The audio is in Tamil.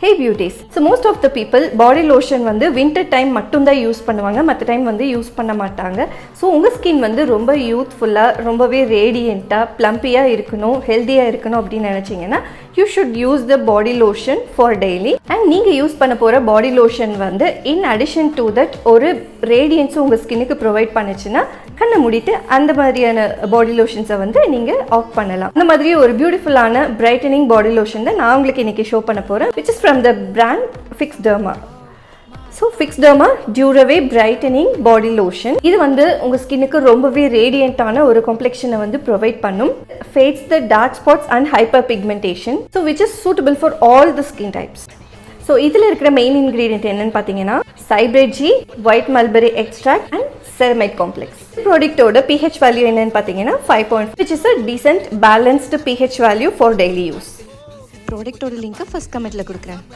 Hey beauties. So most of the people body lotion வந்து winter time மட்டும் தான் யூஸ் பண்ணுவாங்க, மற்ற டைம் வந்து யூஸ் பண்ண மாட்டாங்க. ஸோ உங்கள் ஸ்கின் வந்து ரொம்ப யூத்ஃபுல்லாக, ரொம்பவே ரேடியண்ட்டாக, ப்ளம்பியாக இருக்கணும், ஹெல்த்தியாக இருக்கணும் அப்படின்னு நினச்சிங்கன்னா you should use the body lotion for daily. And நீங்கள் யூஸ் பண்ண போகிற பாடி லோஷன் வந்து இன் அடிஷன் டு தட் ஒரு ரேடியன்ஸும் உங்கள் ஸ்கின்னுக்கு ப்ரொவைட் பண்ணுச்சுன்னா கண்ணை மூடிட்டு அந்த மாதிரியான பாடி லோஷன்ஸை வந்து நீங்கள் ஆஃப் பண்ணலாம். இந்த மாதிரி ஒரு பியூட்டிஃபுல்லான பிரைட்டனிங் பாடி லோஷன் தான் நான் உங்களுக்கு இன்றைக்கி ஷோ பண்ண போகிறேன், which is from the brand Fix Derma. So Fix Derma Duraway brightening body lotion. இது வந்து உங்கள் ஸ்கின்னுக்கு ரொம்பவே ரேடியண்ட்டான ஒரு காம்ப்ளெக்ஷனை வந்து ப்ரொவைட் பண்ணும். Fades the dark spots and hyperpigmentation, so which is suitable for all the skin types. So இதில் இருக்கிற மெயின் இன்க்ரீடியன்ட் என்னென்னு பார்த்தீங்கன்னா சைப்ரேஜி, white mulberry extract and ceramide complex. ப்ராடக்டோட pH வேல்யூ என்னென்னு பார்த்தீங்கன்னா 5.5, which is a decent balanced pH value for daily use. ப்ராடக்டோட லிங்க்கை ஃபர்ஸ்ட் கமெண்ட்டில் கொடுக்குறேன்.